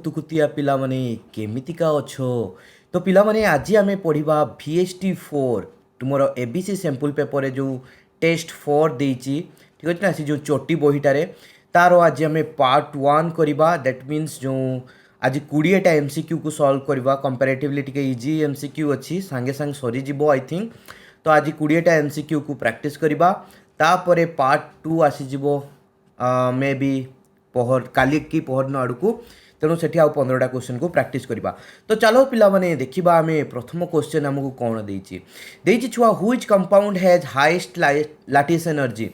कुतुकुतिया पिला माने केमितिका अच्छो। तो पिला माने आज आम पढ़ा VST4 तुम एबीसी सैंपल पेपर जो टेस्ट 4 देती ठीक अच्छे ना सी जो चोटी बहीटार तार आज आम पार्ट 1 करवा दैट मीन्स जो आज 20टा MCQ को सॉल्व करवा कंपैरेटिवली टिके इजी MCQ अच्छी सांगे सांगे सरीज आई थिंक। तो आज 20टा MCQ को प्रैक्टिस करवा तापर पार्ट 2 आसीज मे बी पहर काली की पहरन आड़ को तेणु से 15टा क्वेश्चन को प्रैक्टिस करवा। तो चलो पिला माने देखिबा आमे प्रथम क्वेश्चन हमको कौन देछि छुआ which compound has highest lattice energy.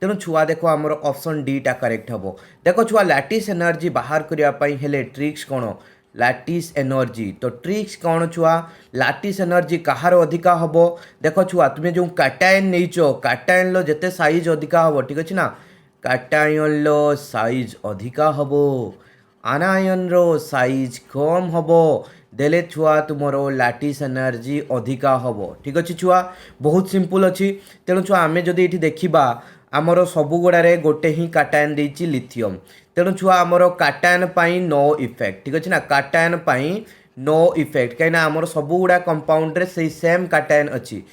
तेणु छुआ देखो आमर ऑप्शन डी टा करेक्ट हबो। देखो छुआ लैटिस एनर्जी बाहर करिया पई हेले ट्रिक्स कौन लैटिस एनर्जी। तो ट्रिक्स कौन छुआ लैटिस एनर्जी कहार अधिका हबो। देखो छुआ तुम्हें जो कैटायन नहींचो कैटायन लो जेते साइज अधिका हबो ठीक अछि ना कैटायन लो साइज अधिका हबो आनायन रो साइज कम हबो देले छुआ तुमरो लैटिस एनर्जी अधिका हबो ठीक अछि छुआ बहुत सिंपल अछि। तेणु छुआ आमे जदि एठी देखिबा आमर सबु गुड़ारे गोटे ही कैटायन देछि लिथियम। तेणु छुआ आमर कैटायन पाई नो इफेक्ट ठीक अछि ना कैटायन पाई नो इफेक्ट कहीं आमर सबु गुड़ा कंपाउंड रे सेही सेम कैटायन अछि।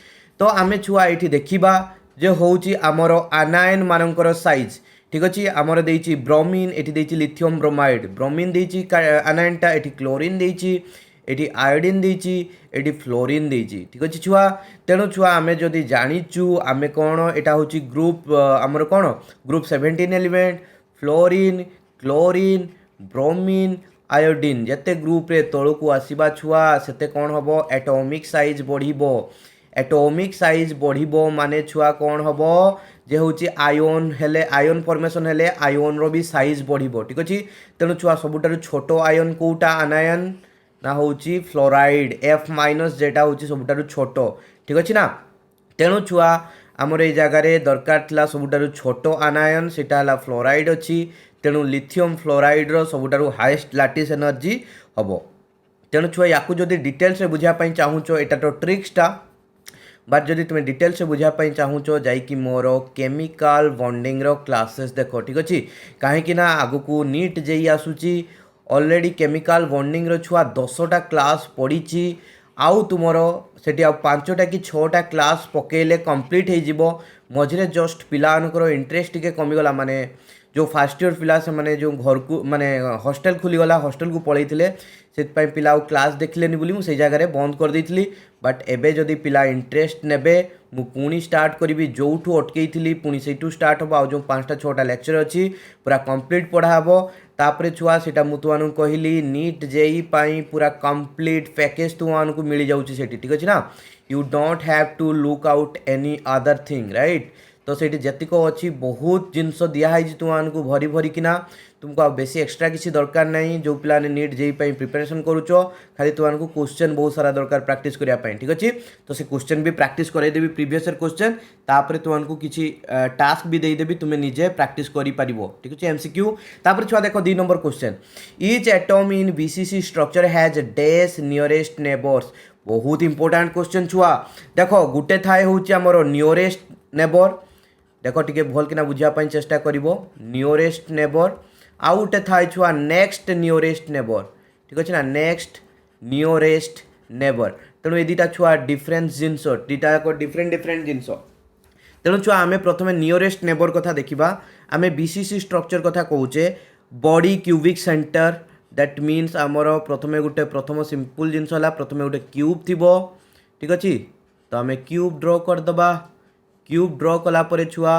तो आमे छुआ एठी देखिबा जे होउची आमर आनायन मानकर साइज ठीक अच्छे आमर देछि ब्रोमीन एठी देछि लिथियम ब्रोमाइड ब्रोमीन देछि आनायनटा एठी क्लोरीन देछि एठी आयोडीन देछि एठी फ्लोरीन देछि ठीक अच्छे छुआ। तेणु छुआ आमे जदि जानिचु आमे कौन एटा होछि ग्रुप आमर कौन group 17 element fluorine chlorine bromine iodine जेते ग्रुप रे तळु को आसीबा छुआ सेते कौन हबो एटॉमिक साइज बढ़िबो एटॉमिक साइज बढ़िबो माने छुआ कौन हबो जे होची आयन हेले आयन फॉर्मेशन हेले आयन रो भी साइज बढ़िबो ठीक अछि। तेणु छुआ सबुठारु छोटो आयन कोटा आनायन ना होची फ्लोराइड F- जेटा होची सबुठारु छोटो ठीक अछि ना। तेणु छुआ आमर ए जगह रे दरकार थिला सबुठारु छोटो आनायन सेटा हला फ्लोराइड अछि। तेणु लिथियम फ्लोराइड रो सबुठारु हाईएस्ट लैटिस एनर्जी हबो। तेणु छुआ याकू जदि डिटेल्स रे बुझा पई चाहूचो एटा तो ट्रिक्स टा बट जदि तुम्हें डिटेल से बुझापी चाहूच जाइकी मोर केमिकल बॉन्डिंग रो क्लासेस देखो ठीक अच्छे कहीं आगु को नीट जेई आसूची ऑलरेडी केमिकल बॉन्डिंग रो छुआ 10टा क्लास पढ़ी आउ तुमर सेठी आ 5टा कि 6टा क्लास पकेले कंप्लीट हो जिवो मझे जस्ट पिलानकर इंटरेस्ट टिके कमिगला माने जो फास्ट इयर पिला से माने जो घर को माने हॉस्टल खुलीगला हॉस्टल को पलैथिले से पिला क्लास देखिलेनि बोली मुझे जगह बंद कर देइथिली। बट एबे जदि पिला इंटरेस्ट नेबे मु पुणी स्टार्ट करी जोठू अटकई पुणी से स्टार्ट हम जो 5टा 6टा लेक्चर अच्छी पूरा कंप्लीट पढ़ा हे तापर छुआ सीटा मु तुम कहली नीट जेई पाई पूरा कंप्लीट पैकेज तुमको मिल जाऊँगी सेठी ठीक अच्छे ना you don't have to look out any other thing right. तो सेठी जतिक अच्छी बहुत जिनस दिखाई तुमको भरी भरी किना तुमको बेसी एक्सट्रा किसी दरकार नहीं जो पिलाने नीट जेई पाई प्रिपरेशन करुच खाली तुमको क्वेश्चन बहुत सारा दरकार प्रैक्टिस करने ठीक अच्छे। तो से क्वेश्चन भी प्रैक्टिस करदेवी प्रीवियस ईयर क्वेश्चन तापर तुमको किसी टास्क भी देदेवी तुम्हें निजे प्रैक्टिस कर ठीक अच्छे MCQ। तापर छुआ देख 2 number question each atom in BCC structure has dash nearest neighbours बहुत इंपोर्टेंट क्वेश्चन छुआ देख गोटे थाए हूँ आमर नियरेस्ट नेबर देख टे भल किना बुझापी चेष्टा कर नियरेस्ट नेबर आउ गोटे थाए छुआ नेक्स्ट नियरेस्ट नेबर ठीक अच्छे ना नेक्स्ट नियरेस्ट नेबर। तेणु ये दुटा छुआ डिफरेन्स जिनस दुटा डिफरेंट जिनस। तेणु छुआ आम प्रथम नियरेस्ट नेबर कथा देखा आम BCC स्ट्रक्चर कथा कौचे body cubic centre that means आमर प्रथम सिंपल जिनस प्रथम गोटे क्यूब थी ठीक अच्छे। तो आम क्यूब ड्र करदे क्यूब ड्र कलापर छुआ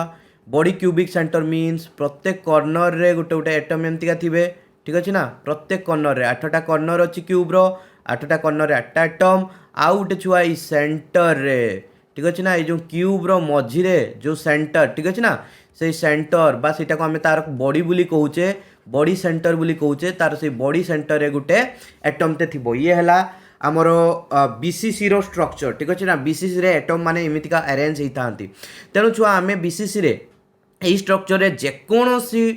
बॉडी क्यूबिक सेंटर मीन्स प्रत्येक कॉर्नर रे गोटे गोटे एटम एमतीका थे ठीक अच्छे ना प्रत्येक कॉर्नर रे 8टा कॉर्नर अच्छी क्यूब रो 8टा कॉर्नर रे 8टा एटम आउ गोटे छुआ ई सेंटर रे ठीक अच्छे ना ये जो क्यूब रो मझिरे जो सेंटर ठीक अच्छे ना से सेंटर बा सीटा को आम तार बॉडी बोली कहूचे बॉडी सेंटर बोली कहूचे तार से बॉडी सेंटर रे गोटे एटम ते थिबो ये हला आमर BCC रो स्ट्रक्चर ठीक अच्छे ना BCC रे एटम माने एमितिका अरेंज होता। तेणु छुआ आम BCC रे यही स्ट्रक्चर रे जेकोसी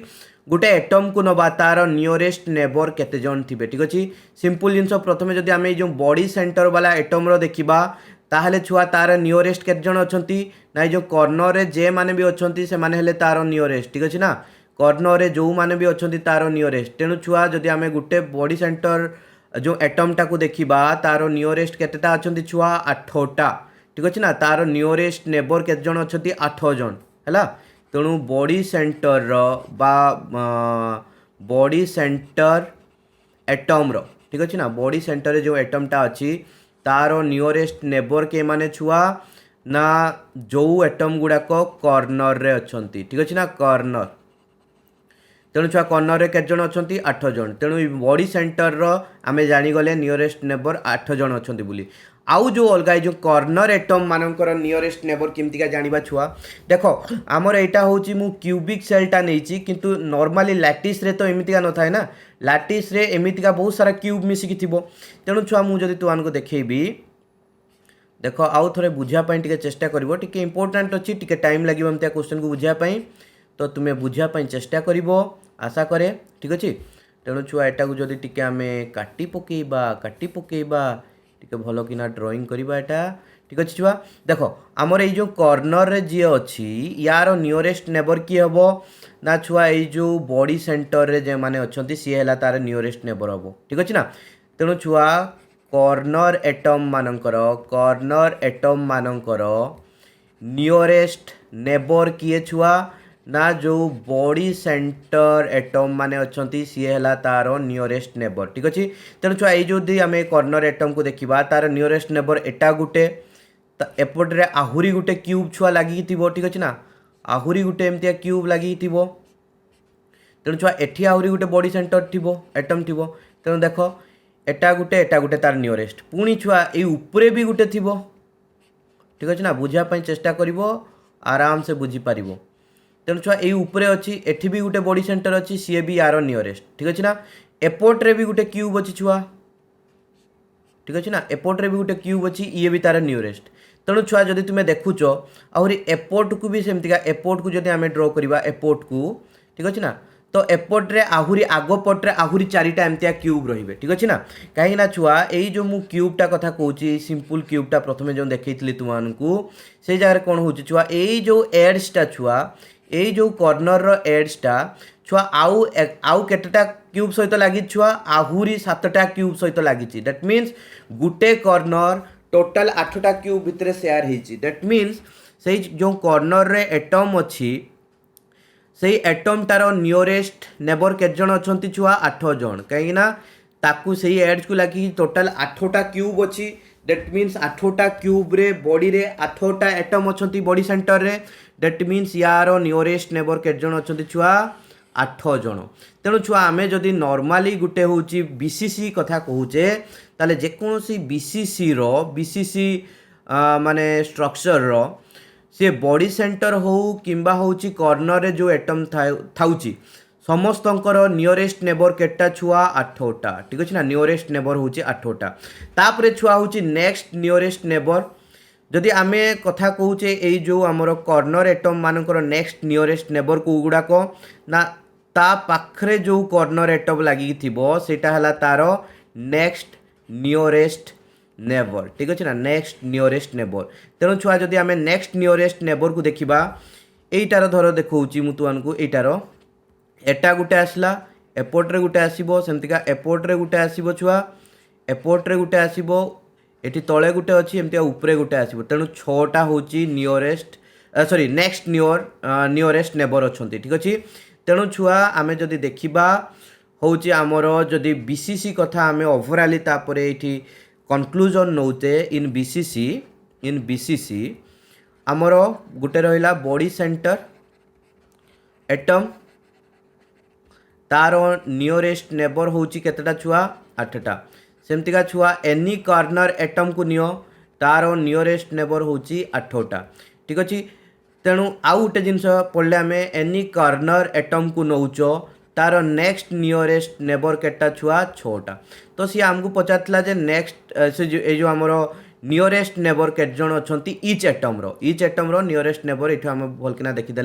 गोटे एटम को नवा तार नियरेस्ट नेबर केते जन थिबे ठीक अच्छे। सिंपल जिनस प्रथम जदि आम जो बॉडी सेंटर वाला एटम रो देखिबा ताहले छुआ तार नियरेस्ट केते जन अछंती ना जो कॉर्नर रे जे माने भी अछंती से माने हेले तार नियरेस्ट ठीक अच्छे ना कर्नर रे जो माने भी अच्छे तार नियरेस्ट तेणु छुआ जदि आम गोटे बॉडी सेंटर जो एटमटा को देखा तार नियरेस्ट केतेटा अच्छा छुआ 8टा ठीक अच्छे ना तार नियरेस्ट नेबर केते जन अच्छा 8 जन है तेणु बॉडी सेंटर बा बॉडी सेंटर एटम रो ठीक अच्छे ना बॉडी सेंटर जो एटमटा अच्छी तार नियरेस्ट नेबर के माने छुआ ना जो एटम गुड़ाक कर्नर रे अच्छंती ठीक अच्छे ना कर्नर तेणु छुआ कर्नर रे केते जन अच्छंती 8 जन तेणु बॉडी सेंटर रो आमे जानी गले नियरेस्ट नेबर 8 जन अच्छंती बोली आउ जो अलग जो कर्नर एटम मानकर नियरेस्ट नेबर केमतिका जानिबा छुआ देखो आमर एटा होची मु क्यूबिक सेलटा नेची किंतु नॉर्मली लैटिस रे तो एमितिका न थाए ना लैटिस रे एमितिका बहुत सारा क्यूब मिसिकी थिबो तेणु छुआ मु जदि तुआन को देखेबी देख आउ थे बुझापी टे चेष्टा कर टे इम्पोर्टाट अच्छी टे टाइम लगे एमती क्वेश्चन को बुझापी तो तुम्हें बुझापी चेष्टा कर आशा करे ठीक अच्छे तेणु छुआ एटा को जदि टे आम काटी पकेबा टे भल कि ड्रॉइंग करवा एटा ठीक अच्छे छुआ देख आमर ये कर्नर रे जी अच्छी यार नियरेस्ट नेबर किए हम ना छुआ यो बॉडी सेंटर रे जे माने अच्छा सी है तार नियरेस्ट नेबर हम ठीक अच्छे ना तेणु छुआ कर्नर एटम मानकर नियरेस्ट नेबर किए छुआ ना जो बॉडी सेंटर एटम माने अच्छा सी है तार नियरेस्ट नेबर ठीक अच्छे तेणु छुआ ये आम कर्नर एटम को देखा तार नियरेस्ट नेबर एटा गुटे एपटे आहुरी गुटे क्यूब छुआ लगी ठीक अच्छे ना आहुरी गुटे एमती क्यूब लगी तेणु छुआ एटी आहुरी गुटे बॉडी सेंटर थी एटम थी तेणु देख एटा गुटे तार नियरेस्ट पुणी छुआ ये उपरे भी गुटे थी ठीक अच्छे ना बुझापी चेष्टा कर आराम से बुझीपार तेणु छुआ ये उपरे अच्छी एठी भी गुटे बॉडी सेंटर अच्छी सी भी यार नियरेस्ट ठीक अच्छे ना एपट्रे भी गुटे क्यूब अच्छी छुआ ठीक अच्छे ना एपट्रे भी गुटे क्यूब अच्छी ये भी तार नियरेस्ट तेणु छुआ जदि तुम्हें देखुच आहरी एपट को भी सेमतिका एपट को जदि आम ड्र करवा एपट को ठीक अच्छे ना तो एपट्रे आहुरी आग पट्रे आहुरी 4टा एमती क्यूब रे ठीक अच्छे ना कहीं छुआ यही जो मु क्यूबटा कथा कहूँ सिंपल क्यूबटा प्रथम जो देखी तुमको से जगह कौन हो छुआ यही जो एड्सटा छुआ यही जो कर्नर एड्सटा छुआ आउ केतेटा क्यूब सहित लगी छुआ आहुरी 7टा क्यूब सहित लगी that means Gute corner total 8टा cube भितर शेयर होती दैट मीन्स से जो कर्नर रे एटम अच्छी से एटम तार नियरेस्ट नेबर केते जन अच्छा छुआ 8 जन कहीं ताकू से एड्स को लगी टोटाल 8टा क्यूब अच्छी दैट मीन्स 8टा क्यूब रे बॉडी रे 8टा एटम अच्छा बॉडी सेंटर रे दैट मीन्स यार नियरेस्ट नेबर केते जन अच्छा छुआ 8 जन तेणु छुआ आम जदि नॉर्मली गुटे हूँ बीसीसी कथा कहूचे ताले जेकोसी बीसीसी माने स्ट्रक्चर रो सी बॉडी सेंटर हो किंबा होची कर्नर रे जो एटम थाउची समस्तंकर नियरेस्ट नेबर केटा छुआ 8टा ठीक अच्छे ना नियरेस्ट नेबर होची 8टा तापरे छुआ होची नेक्स्ट नियरेस्ट नेबर जदि आमे कथा कहूचे एई जो आमर कर्नर एटम मानकर नेक्स्ट नियरेस्ट नेबर को गुड़ाक ना ता पाखरे जो कर्नर एटम लगी थिबो सेटा हला तार नेक्स्ट नियरेस्ट नेबर ठीक अच्छे ना नेक्स्ट नियरेस्ट नेबर तेणु छुआ जदि आम नेक्स्ट नियरेस्ट नेबर को देखा यहीटार धर देखा मुझको यहीटार एटा गुटे आसला एपट्रे गुटे आसो सेमतिका एपट्रे गुटे आसो छुआ एपट्रे गुटे आसो ये तले गुटे अच्छी एमती उपरे गुटे आसो तेणु 6टा हूँ nearest sorry next nearest neighbour अच्छा ठीक अच्छे तेणु छुआ आम जदि देखा हूँ आमर जदि बीसीसी कथा आम ओभराली तापर ये कनक्लूजन नौते इन बीसीसी आमर गुटे रहिला बॉडी सेंटर एटम तार नियरेस्ट नेबर होची केतेटा छुआ 8टा सेमतिका छुआ एनी कर्नर एटम को नियो तार नियरेस्ट नेबर होची 8टा ठीक अच्छे तेणु आउ गोटे जिनस पढ़ले आम एनी कर्नर एटम को नौच तार नेक्स्ट नियरेस्ट नेबर केटा छुआ 6टा तो सी आमको पचारला जे नेक्स्ट से जो आमर नियरेस्ट नेबर केते जन अच्छा इच एटम रो नियरेस्ट नेबर ये आम भलकिना देखीदे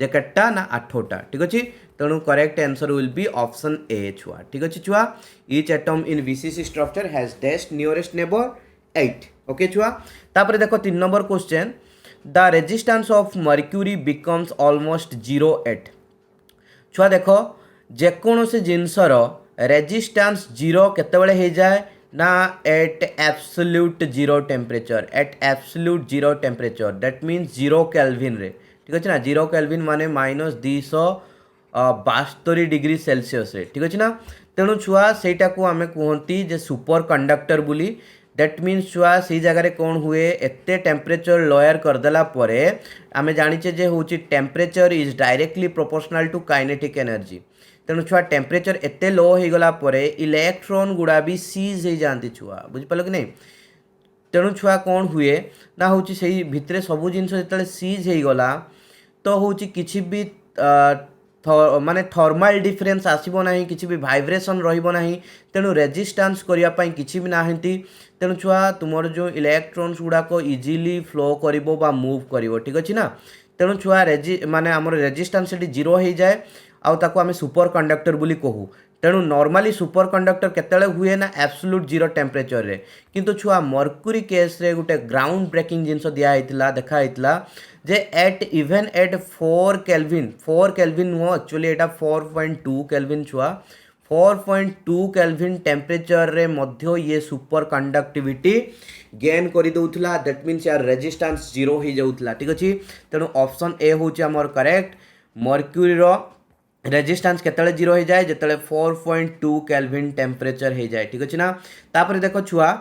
जे केटा ना 8टा ठीक अच्छे तेणु correct answer will be option A छुआ ठीक अच्छे छुआ each atom in BCC structure has dash nearest neighbour 8 okay छुआ तापर देखो 3 number question the resistance of mercury becomes almost 0 at छुआ देख जेकोसी जिनसर रेजिस्टेंस जीरो केतेबेले हो जाए ना at absolute zero temperature, at absolute zero temperature that means zero kelvin रे, ठीक अच्छे ना। जीरो केल्विन माने -272 डिग्री सेल्सियस रे, ठीक अच्छे ना। तेणु छुआ सेटा को आमे कहती जे सुपर कंडक्टर बोली। दैट मीन्स छुआ से जगह कौन हुए एते टेम्परेचर लोअर करदेला परे आमे जानिचे जे होची temperature is directly proportional to kinetic energy. तेणु छुआ टेम्परेचर एते लो हो गला परे इलेक्ट्रॉन गुड़ा भी सीज हो जाती छुआ, बुझिपाल कि नहीं। तेणु छुआ कौन हुए ना होची सेही भितरे सबु जिनस जेतले सीज हो गला तो होची किछि भी माने थर्माल डिफरेंस आसबो नहीं, किसी भी वाइब्रेशन रहिबो नहीं। तेणु रेजिस्टेंस करिया पई किछि भी नाहंती। तेणु छुआ तुमर जो इलेक्ट्रॉन्स गुड़ाक इजिली फ्लो करिवो बा मूव करिवो, ठीक अछि ना। तेणु छुआ माने हमर रेजिस्टेंस सेठी जीरो हो जाए आउ ताको आमे सुपर कंडक्टर बोली कहू। तेणु नॉर्मली सुपर कंडक्टर केतेले हुए ना एब्सोल्यूट जीरो टेम्परेचर रे, किंतु छुआ मर्क्यूरी केस रे गुटे ग्राउंड ब्रेकिंग जिनस दिया हैतिला देखा हैतिला जे एट इवन एट 4 केल्विन नुह एक्चुअली एटा 4.2 केल्विन छुआ 4.2 केल्विन टेम्परेचर रे मध्य ये सुपर कंडक्टिविटी गेन करि दउथला। दैट मीन्स यार रेजिस्टेंस जीरो हो जाउथला, ठीक अछि। तेणु ऑप्शन ए होची हमर करेक्ट। मर्क्यूरी रो रेजिस्टेंस केतले जीरो हो जाए जेतले 4.2 केल्विन टेम्परेचर हो जाए, ठीक अछि ना। तापर देखो छुआ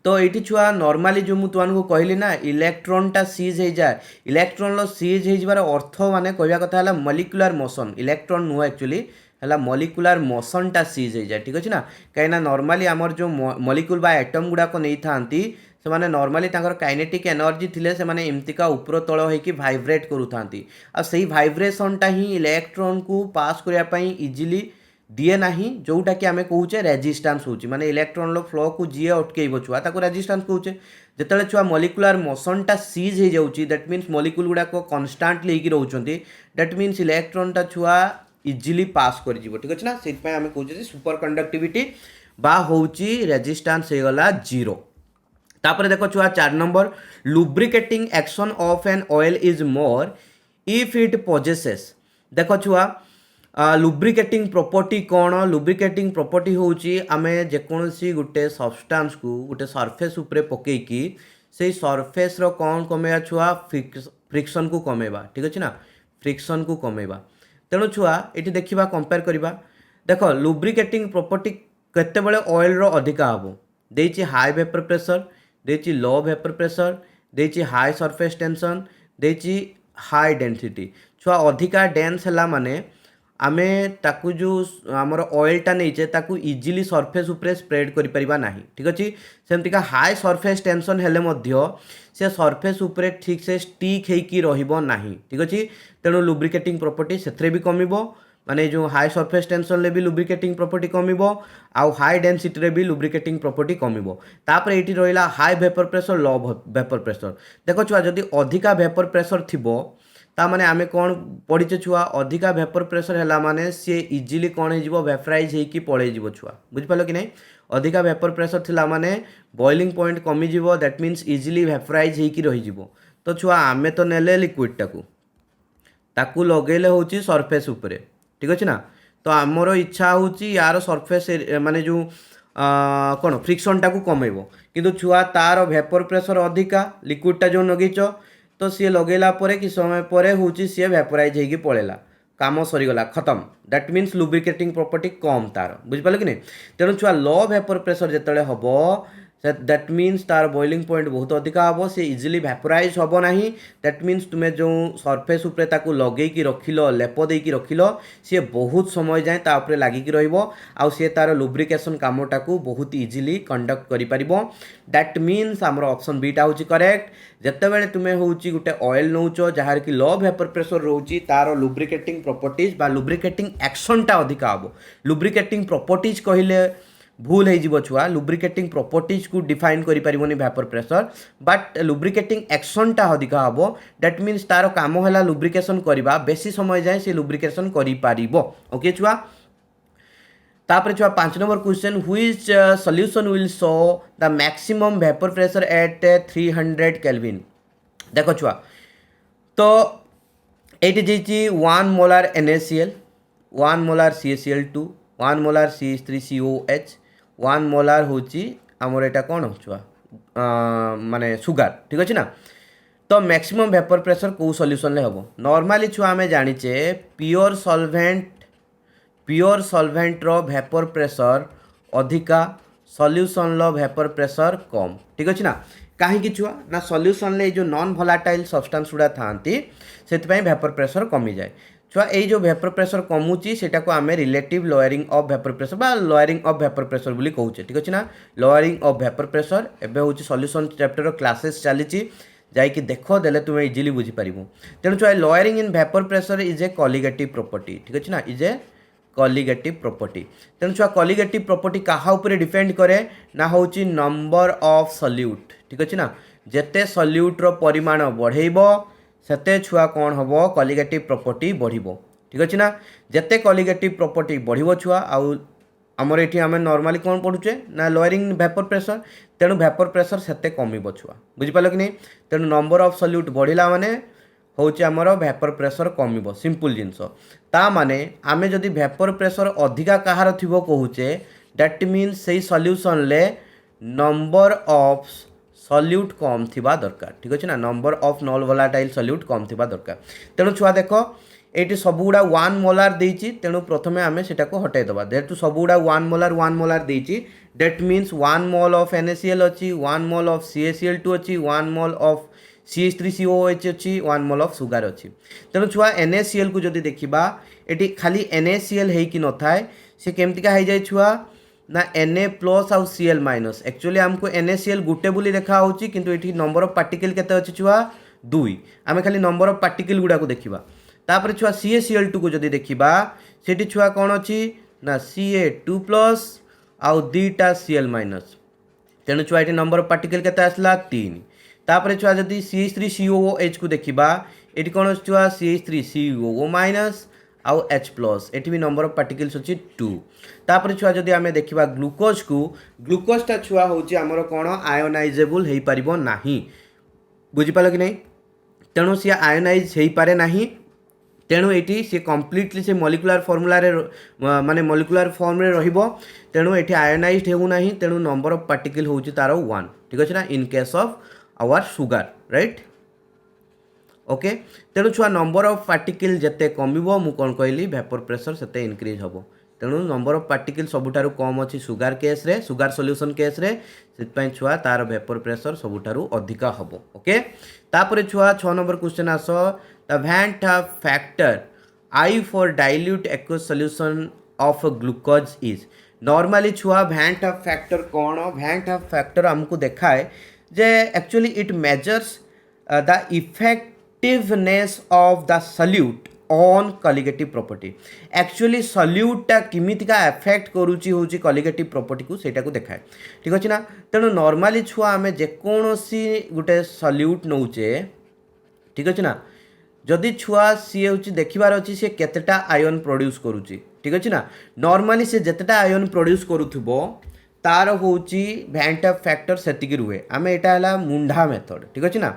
तो ये छुआ नॉर्मली जो मुझे तुमको कहली ना इलेक्ट्रॉन टा सीज हो जाए, इलेक्ट्रॉन लो सीज हो जाबार अर्थ माने कहवा कथा है मॉलिक्यूलर मोशन, इलेक्ट्रॉन नुह एक्चुअली है मॉलिक्यूलर मोशन टा सीज हो जाए, ठीक अच्छे ना। कहीं नॉर्मली आमर जो मॉलिक्यूल बा एटम गुड़ाक नहीं थांती से माने नॉर्मली तांकर काइनेटिक एनर्जी थिले से माने एमतिका ऊपर तळ होइकी वाइब्रेट करूथांती आ सही वाइब्रेशन टा ही इलेक्ट्रॉन को पास करिया पई इजीली दिए नाही, जोटा कि आमे कहूचे रेजिस्टेंस होची माने इलेक्ट्रॉन लो फ्लो को जीए अटकेइबो छुआ ताको रेजिस्टेंस कहूचे। जेतले छुआ मॉलिक्यूलर मोशन टा सीज हो जाउची दैट मीन्स मॉलिक्यूल गुडा को कांस्टेंटली हेकी रहउचंती, दैट मीन्स इलेक्ट्रॉन टा छुआ इजीली पास कर जीवो, ठीक अछि ना। सेट पय आमे कहूचे सुपर कंडक्टिविटी बा होची रेजिस्टेंस हे गला जीरो। तापर देखो छुआ 4 number lubricating action of an oil is more if it possesses. देखो छुआ लुब्रिकेटिंग प्रॉपर्टी कौन, लुब्रिकेटिंग प्रॉपर्टी होची आमे जेकोसी गुटे सब्सटेंस को गुटे सरफेस उपरे पकेकी से सरफेस रो कौन कमेवा छुआ फ्रिक्शन को कमेवा, ठीक अछि ना, फ्रिक्शन को कमेवा। तेणु छुआ ये देखा कंपेयर करवा देख लुब्रिकेटिंग प्रॉपर्टी केतेबेले ऑयल रो अधिका हबो देछि हाई वेपर प्रेशर देछि लो वेपर प्रेशर देछि हाई सरफेस टेंशन देछि हाई डेंसिटी। छुआ अधिका डेंस हैला माने आमे ताकू जो आमर ऑयल टा नहीं ताकू इजीली सरफेस उपरे स्प्रेड करि परिबा नाही, ठीक अछि। सेमतिका हाई सरफेस टेंशन हेले मध्य से सरफेस उपरे ठीक से स्टिक हेकी रहिबो नाही, ठीक अछि। तेणु लुब्रिकेटिंग प्रॉपर्टी सेथरे भी कमिबो माने जो हाई सरफेस टेंशन ले भी लुब्रिकेटिंग प्रॉपर्टी कमिबो आउ हाई डेंसिटी रे भी लुब्रिकेटिंग प्रॉपर्टी कमिबो। तापर एठी रहिला high vapour pressure low vapour pressure. देखो छुआ जदि अधिका वेपर प्रेशर थिबो ता माने आमे कौन पढ़ीचे छुआ अधिका वेपर प्रेशर हैला माने सी इजीली कौन हो वेपराइज होइकी पळै जिवो छुआ, बुझि पालो कि नहीं। अधिका वेपर प्रेशर थिला माने बॉइलिंग पॉइंट कमी जिवो दैट मीन्स इजीली वेपराइज होइकी रहि जिवो। तो छुआ आमे तो नेले लिक्विड टाकू ताकू लगेले होची सरफेस उपरे, ठीक अछि ना। तो आमर इच्छा होची यार सरफेस माने जो कौन फ्रिक्शन टाकू कमेबो किंतु छुआ तार वेपर प्रेशर अधिका लिक्विड टा जो नगीच तो सी लगेला परे कि समय परे होची सी वेपराइज होइकी पळेला, काम सरीगला खत्म। दैट मीन्स लुब्रिकेटिंग प्रॉपर्टी कम तार, बुझि पाले कि नहीं। तेणु छुआ लो वेपर प्रेशर जेतले हबो दैट मीन्स तार बॉइलिंग पॉइंट बहुत अधिका हम से इजिली वेपराइज हम ना। दैट मीन्स तुम्हें जो सरफेस उपरे ताकू लगेकी रखिल लेप देकी रखिल सी बहुत समय जाए तापर लागिकी रहिबो आउ सी तार लुब्रिकेशन कामटा को बहुत इजिली कंडक्ट करि परिबो। दैट मीन्स आमर ऑप्शन बीटा होची करेक्ट। जेतेबेले तुम्हें होची गुटे ऑयल नौच जहार कि लो वेपर प्रेशर रोची तार लुब्रिकेटिंग प्रॉपर्टीज बा लुब्रिकेटिंग एक्शन टा अधिका हम। लुब्रिकेटिंग प्रॉपर्टीज कहिले भूल हो छुआ, लुब्रिकेटिंग प्रॉपर्टीज को डिफाइन करि परिबोनी vapour pressure but lubricating action टा अधिका हम। दैट मीन्स तार काम है लुब्रिकेशन करवा बेसी समय जाए से लुब्रिकेशन करि पारिबो। ओके छुआ तापर छुआ 5 number question which solution will show the maximum vapour pressure at 300 kelvin. देखो छुआ तो এইটি যেইছি 1 molar NaCl 1 molar CaCl2 1 molar CH3COH 1 molar হচ্ছে আমার এটা কোণ ছুয়া মানে সুগার ঠিক আছে না। তো ম্যাক্সিমম ভেপর প্রেসর কেউ সল্ୟୁସନ୍ରେ ହେବ ନର୍ମାଲି ଛୁଆ ଆମେ ଜାଣିଛେ ପିଓର ସଲଭେଣ୍ଟର ଭେପର ପ୍ରେସର ଅଧିକା ସଲ୍ୟୁସନ୍ର ଭେପର ପ୍ରେସର କମ୍ ଠିକ୍ ଅଛି ନା। କାହିଁକି ଛୁଆ ନା ସଲ୍ୟୁସନ୍ରେ ଏଇ ଯେଉଁ ନନ୍ ଭଲାଟାଇଲ୍ ସବଷ୍ଟାନ୍ସ ଗୁଡ଼ା ଥାଆନ୍ତି ସେଥିପାଇଁ ଭେପର ପ୍ରେସର କମିଯାଏ। ଛୁଆ ଏଇ ଯେଉଁ ଭେପର ପ୍ରେସର କମୁଛି ସେଟାକୁ ଆମେ ରିଲେଟିଭ୍ ଲୋୟରିଂ ଅଫ୍ ଭେପର ପ୍ରେସର ବା ଲୋୟରିଂ ଅଫ୍ ଭେପର ପ୍ରେସର ବୋଲି କହୁଛେ ଠିକ୍ ଅଛି ନା। ଲୋୟରିଂ ଅଫ୍ ଭେପର ପ୍ରେସର ଏବେ ହେଉଛି ସଲ୍ୟୁସନ୍ ଚାପ୍ଟରର କ୍ଲାसेस ଚାଲିଛି ଯାଇକି ଦେଖ ଦେଲେ ତୁମେ ଇଜିଲି ବୁଝିପାରିବ। ତେଣୁ ଛୁଆ lowering in vapour pressure is a colligative property ଠିକ୍ ଅଛି ନା ଇଜ୍ ଏ कलिगेटिव प्रॉपर्टी। तेणु छुआ कलिगेटिव प्रॉपर्टी कहा उपरे डिपेंड करे ना होची नंबर ऑफ सल्यूट ठीक अच्छे ना। जेते सल्यूट्र परिमाण बढ़ेब सेते छुआ कौन हम कलिगेटिव प्रॉपर्टी बढ़िबो ठीक अच्छे ना। जेते कलिगेटिव प्रॉपर्टी बढ़िबो छुआ आमर ये आम नॉर्मली कौन पढ़ुचे ना लोअरिंग वेपर प्रेशर तेणु वेपर प्रेशर सेते कमिबो छुआ बुझिपाल कि नहीं। तेणु नंबर ऑफ सल्यूट बढ़िला माने होची आमर वेपर प्रेशर कमिबो सिंपल जिनस ता माने आमे जदि वेपर प्रेशर अधिका कहार थिबो कहूचे दैट मीन्स से सल्यूशन ले नंबर ऑफ सल्यूट कम थिबा दरकार ठीक अच्छे ना। Number of non volatile solute कम थिबा दरकार। तेणु छुआ देख ये सबुगुड़ा 1 मोलार देइछि तेणु प्रथमे आमे सेटा को हटाई दबा जेहेतु सबुगुड़ा 1 मोलार देइछि that means 1 mole of NaCl अच्छी 1 मोल ऑफ CaCl2 अच्छी 1 मोल ऑफ CH3COH अच्छी 1 मोल ऑफ सुगार अच्छी। तेणु छुआ NaCl को जदि देखा ये खाली NaCl होइकि न थाए से केमतिका हो जाए छुआ ना Na प्लस आउ Cl माइनस एक्चुअली आमको NaCl गुटे बोली देखा होची किंतु ये नंबर ऑफ पार्टिकल केते अच्छी छुआ 2 आमे खाली नंबर ऑफ पार्टिकल गुड़ा को देखा। तापर छुआ CaCl2 को जदि देखा सेठी छुआ कौन अच्छी ना Ca2 प्लस आउ 2टा Cl माइनस तेणु छुआ ये नंबर ऑफ पार्टिकल केते आसला 3। तापर छुआ जदि CH3COOH को देखा ये कौन छुआ CH3COO माइनस आउ H प्लस एटी भी नंबर ऑफ पार्टिकल्स अच्छी 2। तापर छुआ जदि आमे देखा ग्लूकोज को ग्लूकोजटा छुआ होची आमर कौन आयोनाइजेबल हो पारिबो नाही बुझिपाल कि नहीं। तेणु सी आयोनाइज हो पारे नाही तेणु ये सी कम्प्लीटली से मॉलिक्यूलर फॉर्मूला माने मॉलिक्यूलर फॉर्म रे रहिबो तेणु ये आयोनाइज्ड हो नाही तेणु नंबर ऑफ पार्टिकल होची तार 1 ठीक अच्छे ना in case of our sugar right okay. तेणु छुआ नंबर ऑफ पार्टिकल जिते कमिबो मु कौन कहली वेपर प्रेशर सेते इनक्रीज हम तेणु नंबर ऑफ पार्टिकल सबुठारु कम अच्छी सुगार केस रे सुगार सॉल्यूशन केस रे सेतपई छुआ तार वेपर प्रेशर सबुठारु अधिका हम ओके। तापर छुआ 6 number question as the Van't Hoff factor I for dilute aqueous solution of glucose is normally छुआ Van't Hoff factor कौन Van't Hoff factor हमको देखाए जे actually it measures the effectiveness of the solute on colligative property actually सल्यूटा किमितिका effect करूची होची कलिगेटिव property को सेटा को देखाए ठीक अच्छे ना। तेणु नॉर्मली छुआ आमे जेकोसी गोटे सल्यूट नौचे ठीक अच्छे ना जदि छुआ सी हूँ देखबार अच्छी सी केतेटा आयन प्रोड्यूस करुच्ची ठीक अच्छे ना। नॉर्मली से जितेटा आयन प्रोड्यूस करुथुबो तार हूँ Van't Hoff फैक्टर सेतिकी रुहे आमे एटा हला मुंढा मेथड ठीक अच्छे ना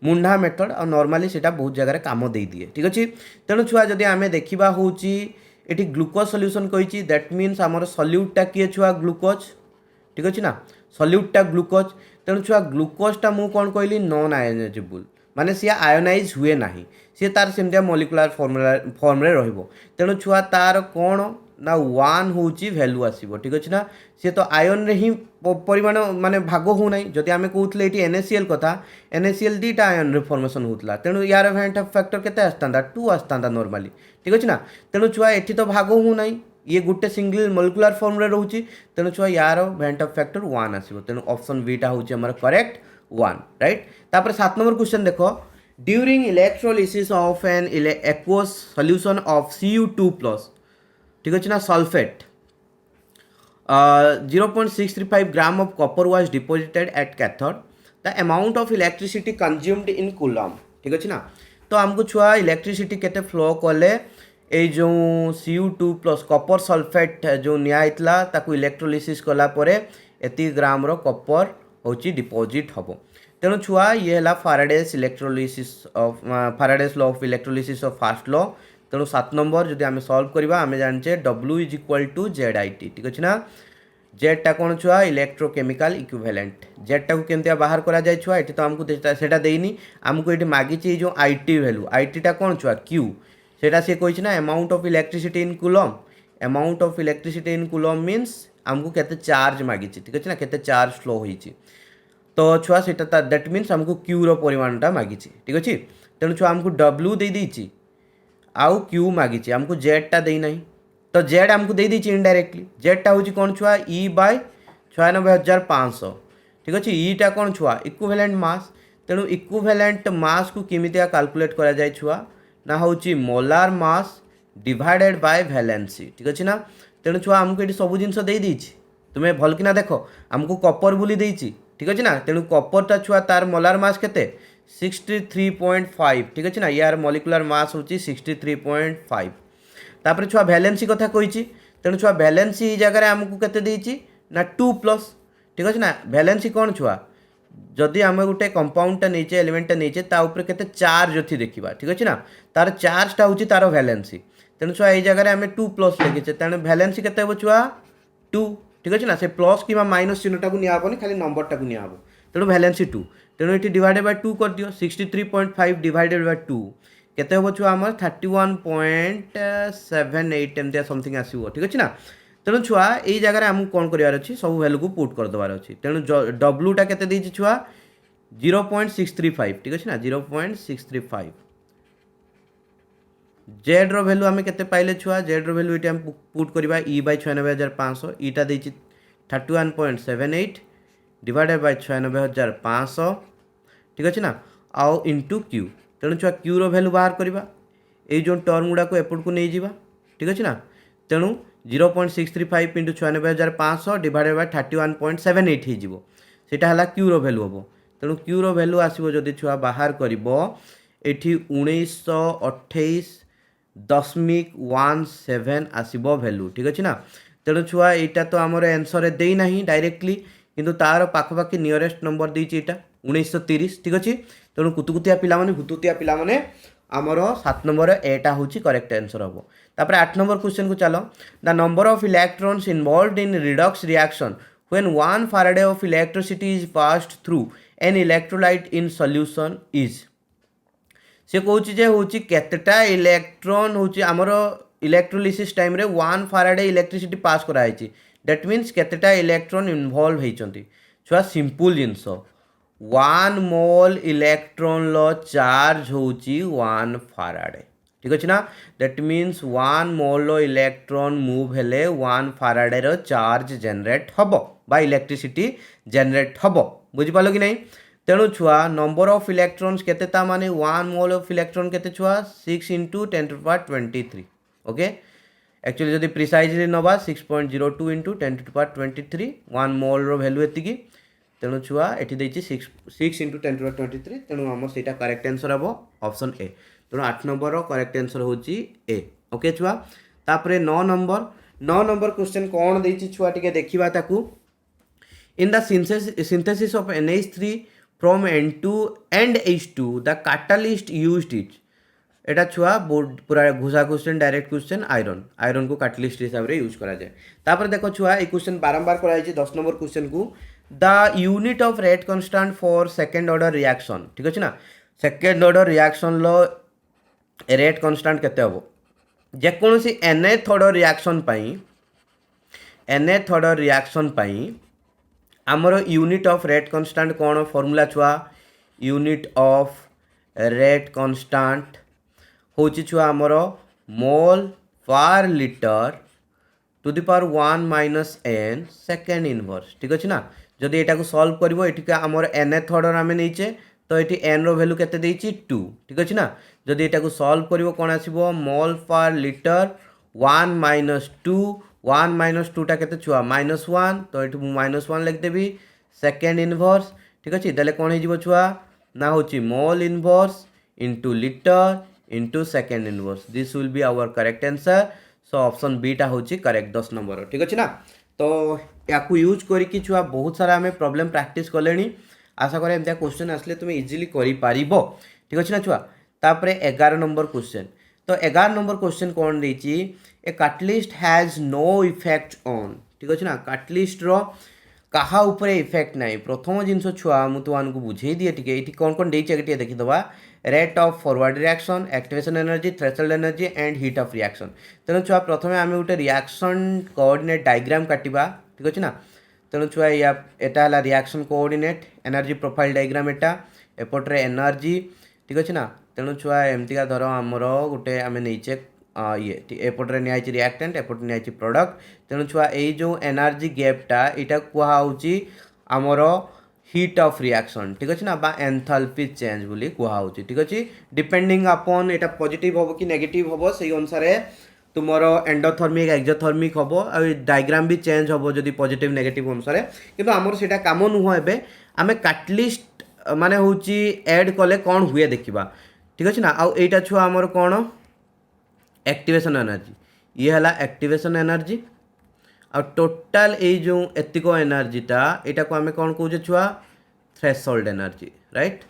मुंढा मेथड और नॉर्मली सेटा बहुत जगह काम दे दिए ठीक अच्छे। तेणु छुआ जदि आमे देखा हूँ ये ग्लूकोज सॉल्यूशन कही दैट मीन्स आमर सल्यूटटा किए छुआ ग्लूकोज ठीक अच्छे ना सल्यूटटा ग्लूकोज। तेणु छुआ ग्लूकोजटा मु कौन कहली नॉन आयोनाइजेबल माने सी आयोनाइज हुए ना सी तार सेमतिया मॉलिक्यूलर फॉर्म रे रहिबो तेणु छुआ तार कौन ना 1 होची वैल्यू आसीबो ठीक अच्छे ना। सी तो आयन रे ही परिमाण माने भाग हो ना जदि आमे कहउतले एटी NaCl कथा NaCl 2टा आयन रे फॉर्मेशन होतला तेणु यार Van't Hoff फैक्टर केते आस्तांदा 2 आस्तांदा नॉर्मली ठीक अच्छे ना। तेणु छुआ एठी तो भाग हो ना ये गोटे सिंगल मॉलिक्यूलर फॉर्म रे रहउची तेणु छुआ यार Van't Hoff फैक्टर 1 आसीबो तेणु ऑप्शन बी टा होची हमर करेक्ट 1 राइट। तापर 7 नंबर क्वेश्चन देखो during electrolysis of an aqueous solution of Cu2 plus ठीक अच्छे ना sulphate 0.635 gram of copper was deposited at cathode the amount of electricity consumed in coulomb ठीक अच्छे ना। तो हमको छुआ इलेक्ट्रिसिटी केते फ्लो कले ए जो Cu2 प्लस कॉपर सल्फेट जो नियाइतला ताकू इलेक्ट्रोलिसिस कला परे एति ग्राम रो कॉपर होची डिपॉजिट हबो। तेणु छुआ ये है Faraday's electrolysis of Faraday's law of electrolysis of first law. तेणु 7 नंबर जदि आम सल्व करवा आम जाने W is equal to Z I T. ठीक अच्छे ना। जेडटा कौन छुआ इलेक्ट्रोकेमिकल इक्विवेलेंट। जेडटा को केमती बाहर करा जाए छुआ ये तो आमको सेटा देनी आमको ये मागिची जो आईटी वैल्यू आईटीटा कौन छुआ क्यू सेटा सी कही ना amount of electricity in coulomb. Amount of electricity in coulomb means आमको केते चार्ज मागिची। ठीक अच्छे ना केते चार्ज फ्लो होईची तो छुआ सेटा दैट मीन्स आमको क्यू रो परिमाणटा मागिची। ठीक अच्छे तेणु छुआ आमको डब्ल्यू दे देइची आउ क्यू मागिची आमको जेडटा देई नहीं तो जेड आमको दे देइची इनडायरेक्टली। जेडटा हूँ कौन छुआ ई बाय 96,500। ठीक अच्छे ईटा कौन छुआ इक्विवेलेंट मास। तेणु इक्विवेलेंट मास को किमितिया कैलकुलेट करा जाए छुआ ना हूँ molar mass divided by valency. ठीक अच्छे ना। तेणु छुआ आमको ये सब जिन दे देइची तुम्हें भल किना देख आमको कपर बोली देइची। ठीक अच्छे ना। तेणु कपरटा छुआ तार मोलार मास केते 63.5। ठीक अच्छे ना यार मॉलिक्यूलर मास हूँ 63.5। तापर छुआ वैलेंसी कथा कही तेणु छुआ वैलेंसी जगह आमको केते देइची ना 2+। ठीक अच्छे ना। वैलेंसी कौन छुआ जदि आम गोटे कंपाउंडटा नहीं एलिमेंटा नहीं ताऊपर केते चार्ज अच्छी देखा। ठीक अच्छे ना तार चार्जटा हूँ तार वैलेंसी। तेणु छुआ ये जगह आम 2+ लिखीचे तेणु वैलेंसी केते हो छुआ 2। ठीक अच्छे ना से प्लस कि माइनस चिन्हटा को नियाबनी खाली नंबरटा को नियाब तेणु वैलेंसी 2। तेणु ये डिवाइडेड बाय 2 कर दियो 63.5 डिवाइडेड बाय 2 केते हो छुआ आम 31.78 एमती समथिंग आसो। ठीक अच्छे ना। तेणु छुआ यही जगह आमको कौन करार अच्छी सब वैल्यू को पुट कर देवार अच्छी। तेणु डब्ल्यूटा केते देइछि छुआ 0.635। ठीक अच्छे ना 0.635। जेड रो वैल्यू आम केते पाइले छुआ जेड रो वैल्यू ये पुट करवा ई बाय 96,500 ईटा देइछि 31.78 डिवाइडेड बाय 96,500। ठीक अच्छे ना आउ इंटू क्यू। तेणु छुआ क्यू रो वैल्यू बाहर करवा ये जो टर्म गुड़ा को एपट को नहीं जावा। ठीक अच्छे ना। तेणु 0.635 इंटू 96,500 डिवाइडेड बाय 31.78 हो सीटा है क्यू रो वैल्यू हम। तेणु क्यू रो वैल्यू आसो जदि छुआ बाहर कर ये 1928.17 आसो वैल्यू। ठीक अच्छे ना। तेणु छुआ यहाँ तो आमर आंसर देना डायरेक्टली किंतु तार पाखपाखि नियरेस्ट नंबर देती यहाँ 1930। ठीक अच्छे तेणु कुतुकुतिया पिला भूतुतिया पिला आमर 7 नंबर एटा हूँ करेक्ट आंसर हम। तापर 8 नंबर क्वेश्चन को चलो the number of electrons involved in redox reaction when 1 Faraday of electricity is passed through an electrolyte in solution is. से कहूँ केतेटा इलेक्ट्रॉन हूँ आमर इलेक्ट्रोलिसिस टाइम रे 1 फैराडे इलेक्ट्रिसिटी पास कराई दैट मीन्स केतेटा इलेक्ट्रॉन इन्वॉल्व होती छुआ सिंपल जिनस 1 मोल electron लो charge होची 1 Faraday. ठीक अच्छे ना। That means 1 mole low electron move हेले 1 फैराडे रो चार्ज जनरेट हबो बा इलेक्ट्रिसिटी जनरेट हबो बुझिपालो कि नहीं। तेणु छुआ नंबर ऑफ इलेक्ट्रॉन्स केते ता माने 1 मोल ऑफ इलेक्ट्रॉन केते छुआ 6 इंटू 10⁻23। ओके एक्चुअली जदि प्रिसाइजली नवा 6.02 इंटू 10⁻23 1 मोल रो वैल्यू एतिकी। तेणु छुआ ये देती 6 इंटू 10⁻23 तेणु आम से करेक्ट आंसर हम ऑप्शन ए। तेणु 8 नंबर करेक्ट आंसर हूँ ए। ओके छुआ तापर 9 नंबर क्वेश्चन कौन देती छुआ टिके देखा ताकू in the synthesis of NH3 from N2 and H2 the catalyst used it. एटा छुआ बोर्ड पूरा घुसा क्वेश्चन डायरेक्ट क्वेश्चन आयरन को कैटालिस्ट हिसाब से यूज करा जाए। तापर देखो छुआ ये क्वेश्चन बारंबार कराई 10 नंबर क्वेश्चन को the unit of rate constant for second order reaction. ठीक अच्छे ना। सेकेंड ऑर्डर रिएक्शन लो रेट कांस्टेंट केते हबो जेकोसी nth ऑर्डर रिएक्शन पाई आमर यूनिट ऑफ रेट कांस्टेंट कौन फॉर्मूला छुआ यूनिट ऑफ रेट कांस्टेंट हूँ छुआ आमर mole per litre to the power 1 minus n second inverse. ठीक अच्छे ना। जदि यहाँ सल्व कर आमर nth ऑर्डर आम नहींचे तो ये n रो वैल्यू केते देइछि 2। ठीक अच्छे ना। जदि यहाँ सल्व कर कौन आसो मोल पर लिटर 1 माइनस 2 1 माइनस 2टा केते छुआ -1 तो ये -1 लिखदेवी सेकेंड इनवर्स। ठीक अच्छे देले कौन हो छुआ ना हूँ mole inverse into litre into second inverse this will be our correct answer. So option B टा हूँ करेक्ट 10 नंबर। ठीक अच्छे ना। तो या यूज करके छुआ बहुत सारा आम प्रॉब्लम प्रैक्टिस कले आशा करे एमतिया क्वेश्चन आसले तुम इजिली करिपारिबो ठीक अछि ना छुआ तापरे 11 नंबर क्वेश्चन तो 11 नंबर क्वेश्चन कौन देछि a catalyst has no effect on ठीक अछि ना कैटलिस्ट रो कहा ऊपर इफेक्ट नहीं प्रथम जिनस छुआ मु तुमको बुझे दिए टिके इठी कौन कौन देछि टिके देखि दबा rate of forward reaction activation energy threshold energy and heat of reaction तेणु छुआ प्रथम आम गोटे रिएक्शन कोऑर्डिनेट डायग्राम काटिबा ठीक अछि ना तेणु छुआ या एटा हला reaction coordinate energy profile diagram एटा एपट्रे एनर्जी ठीक अछि ना तेणु छुआ एमतिका धर आमर गोटे आम नहींचे ये एपट्रे निआई रिएक्टेंट एपट्रे निआई प्रोडक्ट तेणु छुआ ये जो एनर्जी गैपटा यहाँ कहुच्छी आमर हीट ऑफ रिएक्शन ठीक अच्छे ना बा एंथैल्पी चेंज बोली कहुच्छी ठीक अच्छे डिपेंडिंग अपॉन एटा पॉजिटिव हम कि नेगेटिव हम से अनुसार तुमर एंडोथर्मिक एक्सोथर्मिक हम आ डायग्राम भी चेंज हम जदि पॉजिटिव नेगेटिव अनुसार किंतु आमर सेटा काम नुह एबे आमे कैटलिस्ट माने होची ऐड कले कौन हुए देखिबा ठीक अच्छे ना आ एटा छुआ आमर कौन एक्टिवेशन एनर्जी ये है एक्टिवेशन एनर्जी आ टोटाल ये जो एतिक एनर्जीटा यहाँ को आम कौन कौचे छुआ थ्रेशोल्ड एनर्जी राइट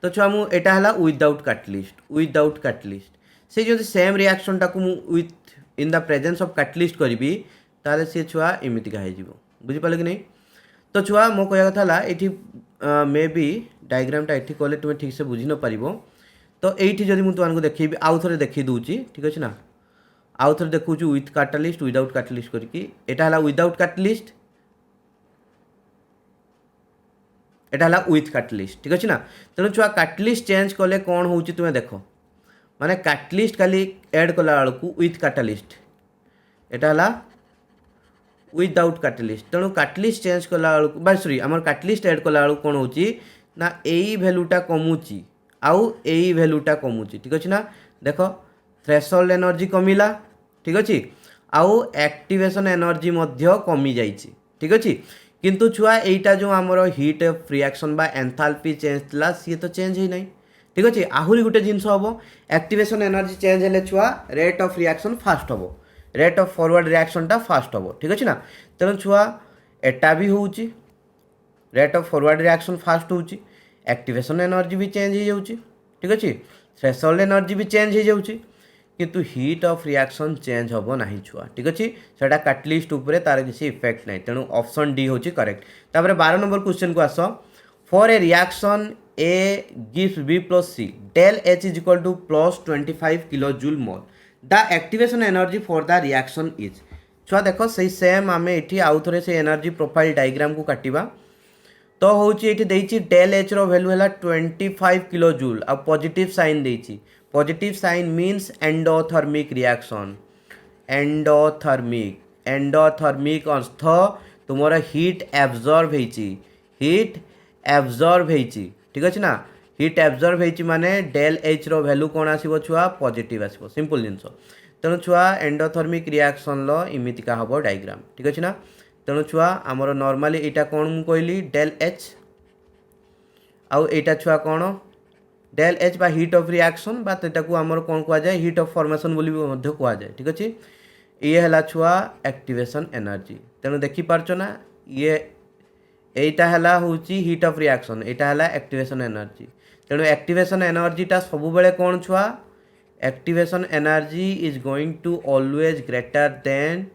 तो छुआ मुझे है विदाउट कैटलिस्ट से जो सेम रिएक्शन टाक with in the presence of catalyst करी ताले सी छुआ इमितिका हो बुझिपाल कि नहीं तो छुआ मो कह कथा ये मे बी डायग्रामटा ये कले तुम्हें ठीक से बुझी न पार तो ये जब मुझे तुमको देखी आउ थे देखी दूची ठीक अच्छे ना आउ थे देखु विथ कैटलिस्ट विदाउट कैटलिस्ट करके एटा हला विदाउट कैटलिस्ट एटा हला विथ कैटलिस्ट ठीक अच्छे ना तेणु छुआ कैटलिस्ट चेंज कले कौन हो तुम्हें देख माने कैटलिस्ट खाली ऐड कला बेलू विथ कैटलिस्ट एटा हला विदाउट कैटलिस्ट तेणु कैटलिस्ट चेंज कला बेलू बा सॉरी आमर कैटलिस्ट ऐड कला बेलू कौन होची ना एई वैल्यूटा कमुची आउ एई वैल्यूटा कमुची ठीक अच्छे ना देख थ्रेशोल्ड एनर्जी कमिला ठीक अच्छे आउ एक्टिवेशन एनर्जी मध्य कमी जाइए ठीक अच्छे किंतु छुआ एटा जो आमर हीट ऑफ रिएक्शन बा एंथैल्पी चेंज थला सी तो चेंज ही नहीं ठीक अच्छे आहुरी गोटे जिनस हम एक्टिवेशन एनर्जी चेंज हेले छुआ रेट ऑफ रिएक्शन फास्ट हम रेट ऑफ फॉरवर्ड रिएक्शनटा फास्ट हम ठीक अच्छे ना तेणु छुआ एटा भी होची rate of forward reaction fast होची एक्टिवेशन एनर्जी भी चेंज हो जाऊँगी ठीक अच्छे थ्रेशोल्ड एनर्जी भी चेंज हो जाऊँगी किंतु हीट ऑफ रिएक्शन चेंज हम ना छुआ ठीक अच्छे सेटा कैटलिस्ट उपरे तार किसी इफेक्ट नहीं तेणु ऑप्शन डी होची करेक्ट तापर 12 नंबर क्वेश्चन को आस for a reaction A gives B plus C del H is equal to plus 25 kilo joule mole the activation energy for the reaction is छुआ देख से सेम आम ये आउ थे से एनर्जी प्रोफाइल डायग्राम को काटिबा तो हूँ ये डेल एच रैल्यू है 25 किलो जूल आ पॉजिटिव साइन देती positive sign means endothermic reaction endothermic अर्थ तुमर हीट एब्जॉर्ब होती ठीक अच्छे ना हीट एब्जॉर्ब होती माने डेल एच रैल्यू कौन आसो छुआ पॉजिटिव आसो सिंपल जिनस तेणु छुआ एंडोथर्मिक रिएक्शन इमितिका हम डायग्राम ठीक अच्छे ना तेणु छुआ आमर नॉर्मली यहाँ कौन मुझे कहली डेल एच आउ यहाँ छुआ कौन डेल एच बा हीट ऑफ रिएक्शन बा को आमर कौन कह जाए हीट ऑफ फॉर्मेशन बोली कह जाए ठीक अच्छे ये है छुआ एक्टिवेशन एनर्जी तेणु देखिपार ना ये यहीटा है हूँ हीट ऑफ रिएक्शन यहाँ है एक्टिवेशन एनर्जी तेणु एक्टिवेशन एनर्जीटा सब बेले कौन छुआ activation energy is going to always greater than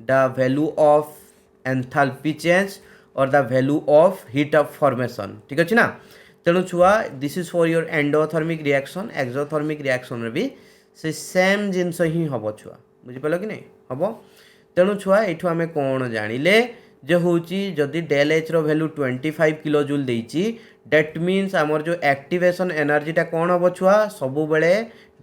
the value of enthalpy change और the value of heat of formation ठीक अच्छे ना तेणु छुआ this is for your endothermic reaction exothermic reaction भी से सेम जिनस ही हम छुआ बुझिपाल कि नहीं हम तेणु छुआ ये आम कौन जानिले जो हूँ जदि डेल एच रैल्यू 25 किलो जूल देती डेट मीन्स आमर जो एक्टिवेशन एनर्जीटा कौन हम छुआ सब बेले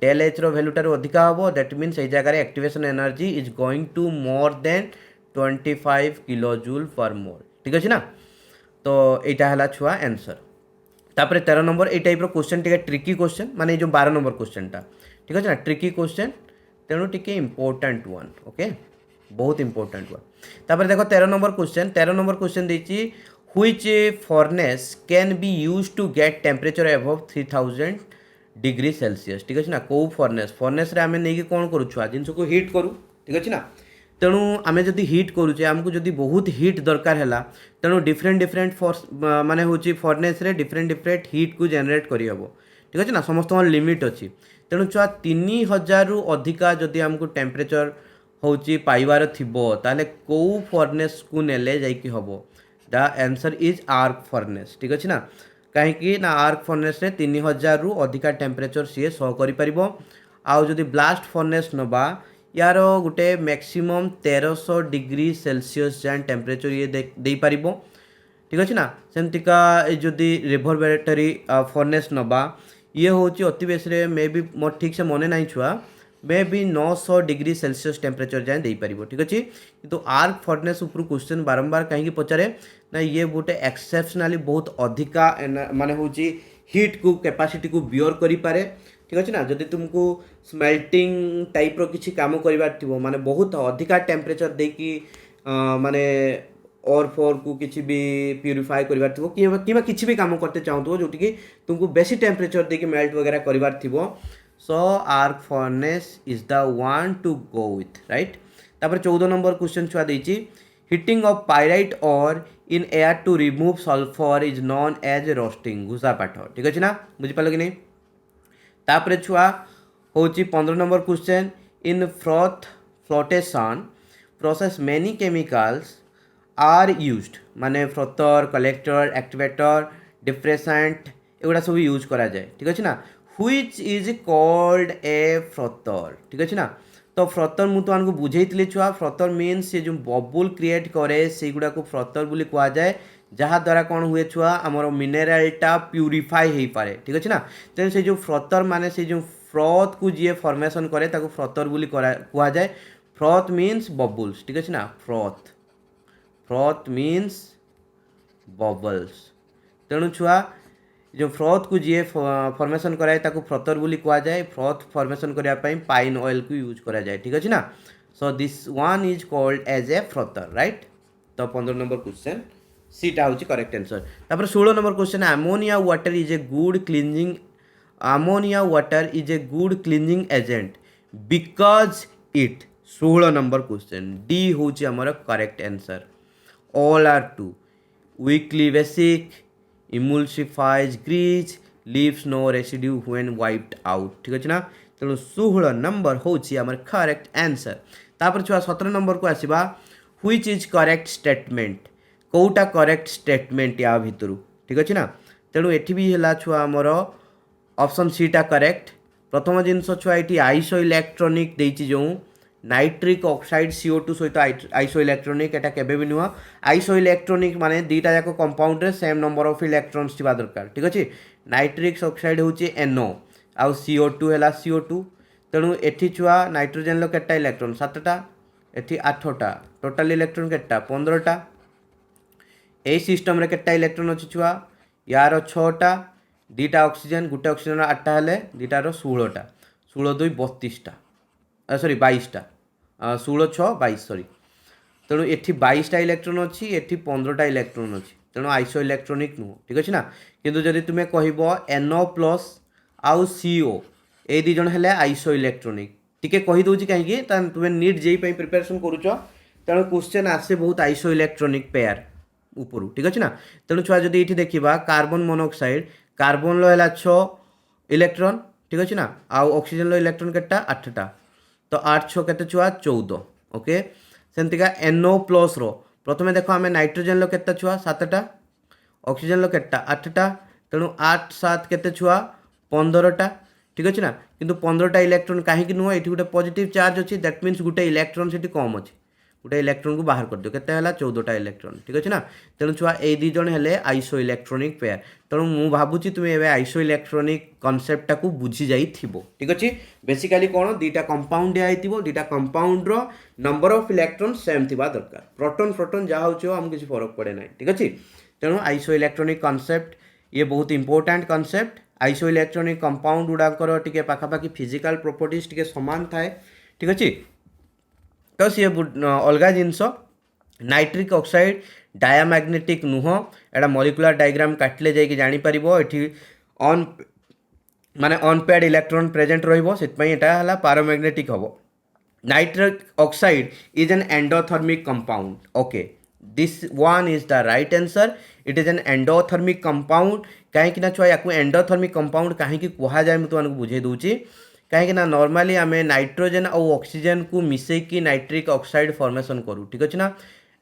डेल एच रैल्यूटार अधिका हम डेट मीन्स ये जगह activation energy is going to more than 25 kilo joule per mole ठीक अच्छे ना तो यहाँ है छुआ आंसर तापर 13 नंबर ये टाइप क्वेश्चन टे ट्रिकी क्वेश्चन माने जो 12 नंबर क्वेश्चनटा ठीक अच्छे ना ट्रिकी क्वेश्चन तेणु टिके इम्पोर्टाट वन ओके बहुत इंपोर्टेंट वन तापर देखो 13 नंबर क्वेश्चन देती which furnace can be use to get temperature above 3000 degree Celsius ठीक अच्छे ना कौ फर्नेस रे आम नहीं कौन करूँ छुआ जिनस को हिट करूँ ठीक अच्छे ना तेणु आम जदि हिट करुचे आमको जदि बहुत हिट दरकार है तेणु डिफरेंट डिफरेंट फोर्स माने हूँ फर्नेस रे डिफरेंट डिफरेंट हिट को जेनेट करहब ठीक अच्छे ना समस्त लिमिट अच्छी तेणु छुआ 3000 रु अधिका जदि आमको टेम्परेचर हूँ पाइबार थिबो ताले कौ फर्नेस को नेले जाइकी हबो the answer is arc furnace ठीक अच्छे ना कहीं ना आर्क फर्नेस रे 3000 रु अधिका टेम्परेचर सी सह कर आउ जदि ब्लास्ट फर्नेस नबा यार गोटे मैक्सिमम 1300 डिग्री सेल्सियस जान टेम्परेचर ये दे पारिबो ठीक अच्छे ना सेमतिका जदि रिवर्बरेटरी फर्नेस नबा ये हूँ अति बेस मे बी मोर ठीक से मने नहीं छुआ may be 900 degree Celsius temperature जाए दे पारिबो ठीक अच्छे किंतु आर्क फर्नेस ऊपर क्वेश्चन बारंबार कहीं पचारे ना ये गोटे एक्सेप्शनाली बहुत अधिका माने हूँ हिट को कैपेसिटी को बियर करि पारे ठीक अच्छे ना जदि तुमको स्मेल्टिंग टाइप रो किसी काम करिबार थिबो माने बहुत अधिका टेम्परेचर देकी माने और फोर को किसी भी प्यूरीफाए करिबार थिबो कि किसी भी काम करते चाहूथो जोटी कि तुमको बेसी टेम्परेचर देकी मेल्ट वगैरह करिबार थिबो so arc furnace is the one to go with right तापर 14 नंबर क्वेश्चन छुआ देछि हिटिंग ऑफ पाइराइट और in air to remove sulphur is known as roasting घुसा पाठ ठीक अच्छे ना बुझी पाल कि नहीं तापर छुआ हूँ 15 number question in froth flotation process many chemicals are used माने फ्रोथर कलेक्टर एक्टिवेटर डिप्रेसेंट एगुड़ा सब यूज करा जाए ठीक अच्छे ना which is called a frother ठीक अच्छे ना तो फ्रोथर मुझे तुमको बुझे छुआ फ्रोथर मीन्स ये जो बबुल क्रिएट करे से गुड़ा को फ्रोथर बोली कह जाए जहाँ द्वारा कौन हुए छुआ आमर मिनेरालटा प्यूरीफाई हो पारे ठीक अच्छे ना तेणु से जो फ्रोथर माने से जो फ्रॉथ को जी फॉर्मेशन करे ताको फ्रोथर बोली कह जाए फ्रॉथ मीन्स बबुल्स ठीक अच्छे ना फ्रॉथ मीन्स बबल्स तेणु छुआ जो फ्रॉथ को जी फॉर्मेशन कराए ताको फ्रोथर बोली कह जाए फ्रॉथ फॉर्मेशन करने पाइन ऑयल को यूज करा जाए ठीक अच्छे ना so this one is called as a frother right तो 15 नंबर क्वेश्चन सीटा हूँ करेक्ट आंसर तापर 16 number question ammonia water is a good cleaning ammonia water is a good cleaning agent because it 16 number question D हूँ आमर correct answer all are true weakly basic emulsifies grease leaves no residue when wiped out ठीक अच्छे ना तेणु 16 number हूँ आमर correct answer तापर छुआ 17 नंबर को आसवा व्हिच इज करेक्ट स्टेटमेंट कौटा करेक्ट स्टेटमेंट या भितर ठीक अच्छे ना तेणु एठी भी है छुआ आमर ऑप्शन सीटा करेक्ट प्रथम जिनस छुआ ये आइसो इलेक्ट्रोनिक देती जो नाइट्रिक ऑक्साइड CO2 सहित आइसो इलेक्ट्रोनिक एटा केबे भी नुह आइसो इलेक्ट्रोनिक माने दीटा जाक कंपाउंड रे सेम नंबर ऑफ इलेक्ट्रॉन्स थिबा दरकार ठीक अच्छे नाइट्रिक ऑक्साइड होची NO आउ CO2 है CO2 तेणु एठी छुआ नाइट्रोजन लो केटा इलेक्ट्रॉन 7टा एठी 8टा टोटल इलेक्ट्रॉन केटा 15टा ए सिस्टम रे केटा इलेक्ट्रॉन अच्छी छुआ यार 6टा दीटा ऑक्सीजन गोटे ऑक्सीजन 8टा हेले दीटार 16टा 16 2 32टा सॉरी 22टा 16 6 22 सॉरी तेणु एठी 22टा इलेक्ट्रॉन अच्छी एठी 15टा इलेक्ट्रॉन अच्छी तेणु आइसो इलेक्ट्रोनिक नुह ठीक अच्छे ना किंतु जदि तुम्हें कहब NO प्लस आउ CO ए दी जन हेले आइसो इलेक्ट्रोनिक टिके कहि दउची कहीं तुम्हें नीट जेई प्रिपरेशन करूछ तेणु क्वेश्चन आसे बहुत आइसो इलेक्ट्रोनिक पेयर ऊपर ठीक अच्छे ना तेणु छुआ जदि ये देखा कार्बन मोनोक्साइड कार्बन लो है 6 इलेक्ट्रॉन ठीक अच्छे ना आउ ऑक्सीजन लो इलेक्ट्रॉन केटा 8टा तो 8 6 केते छुआ 14 ओके सेमतिका NO प्लस रो प्रथमे देखो आम नाइट्रोजन लो केते छुआ 7टा ऑक्सीजन लो केटा 8टा तेणु 8 7 केते छुआ 15टा ठीक अच्छे ना किंतु 15टा इलेक्ट्रॉन कहीं नुह ये गोटे पॉजिटिव चार्ज अच्छी दैट मीन्स गोटे इलेक्ट्रॉन से कम अच्छी गोटे इलेक्ट्रॉन को बाहर कर दियो केते हला 14टा इलेक्ट्रॉन ठीक अच्छे ना तेणु छुआ ए दी जण हेले आइसो इलेक्ट्रोनिक पेयर तेणु मु भाबुची तुम एबे आइसो इलेक्ट्रोनिक कॉन्सेप्ट टाकू बुझी जाई थिबो ठीक अच्छे बेसिकली कोन दीटा कंपाउंड आइतिबो दीटा कंपाउंड रो नंबर ऑफ इलेक्ट्रॉन सेम थिबा दरकार प्रोटॉन प्रोटॉन जा होचो हम किसी फरक पड़े ना ठीक अच्छे तेणु आइसो इलेक्ट्रोनिक कॉन्सेप्ट ये बहुत important concept isoelectronic compound गुड़ाकर टिके पाखापाखि फिजिकल प्रॉपर्टीज टिके समान थाए ठीक अच्छे तो सी अलग जिनस नाइट्रिक ऑक्साइड डायामैग्नेटिक नुह एटा मॉलिक्यूलर डायग्राम काटिले जाइए जापर ये ऑन माने अनपेड इलेक्ट्रॉन प्रेजेंट रहा से पारमैग्नेटिक हम nitric oxide is an endothermic compound. Okay, this one is the right answer. It is an endothermic compound. कहीं ना छुआ या एंडोथर्मिक कंपाउंड कहीं कह जाए मुझे तुमको बुझे दूची कहीं नॉर्मली आम नाइट्रोजेन और ऑक्सीजन को मिसेकी नाइट्रिक ऑक्साइड फॉर्मेशन करूँ ठीक अच्छे ना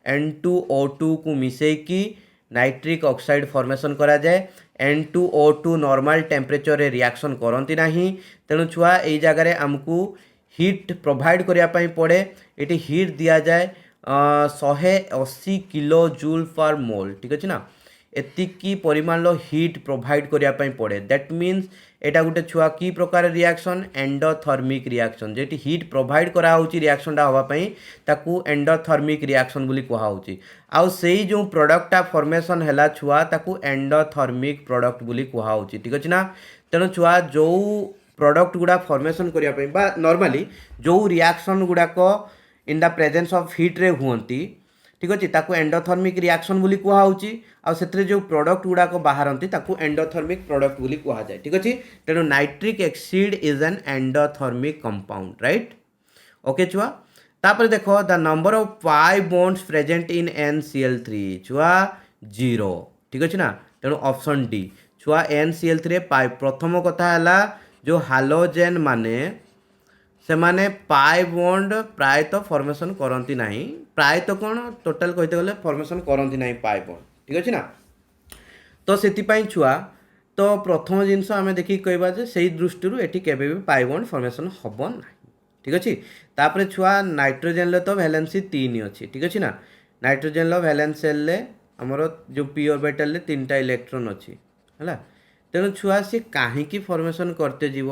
N2O2 को मिसेकी नाइट्रिक ऑक्साइड फॉर्मेशन करा जाए N2O2 नॉर्मल टेम्परेचर रे रिएक्शन करती ना तेणु छुआ यही जगह आमको हिट प्रोवाइड करने पड़े ये हिट दि जाए 180 किलो जूल पर मोल ठीक अच्छे ना एतिकी परिमाण हिट प्रोवाइड करने पड़े दैट मीन्स एटा गोटे छुआ की प्रकार रिएक्शन एंडोथर्मिक रिएक्शन जेटी हिट प्रोवाइड कराऊँच रिएक्शनटा हाँपाई ताकू एंडोथर्मिक रिएक्शन बोली कहुच्छी आउ से जो प्रोडक्टा फॉर्मेशन है छुआ ताकू एंडोथर्मिक प्रोडक्ट बोली कहुच्छी ठीक अच्छे ना तेणु छुआ जो प्रोडक्ट गुड़ा फॉर्मेशन करने नॉर्मली जो रिएक्शन गुड़ाक in the presence of heat रे हुंती ठीक अच्छे ताकू एंडोथर्मिक रिएक्शन बोली कहुच्छी आउ से जो प्रोडक्ट गुड़ाक बाहरती ताकू एंडोथर्मिक प्रोडक्ट बोली कहुए ठीक अच्छे तेणु nitric acid is an endothermic compound right okay छुआ तापर देखो the number of pi bonds present in NCl3 छुआ 0 ठीक अच्छे ना तेणु ऑप्शन डी छुआ NCl3 पाई प्रथम कथा है जो हालोजेन माने से माने पाई बॉन्ड प्रायतः फॉर्मेशन करती ना प्रायतः कौन टोटाल कहते गले फॉर्मेशन करती ना पाई बॉन्ड ठीक अच्छे ना तो से छुआ तो प्रथम जिनस आम देखिए कहवा से दृष्टि ये केवे भी पाई बॉन्ड फॉर्मेशन हम ना ठीक अच्छे तापर छुआ नाइट्रोजेन तो वैलेंसी 3 अच्छी ठीक अच्छे ना नाइट्रोजेन वैलेंस सेल आमर जो पी ऑर्बिटल 3टा इलेक्ट्रॉन अच्छी है तेणु छुआ सी कहीं फॉर्मेशन करते जीव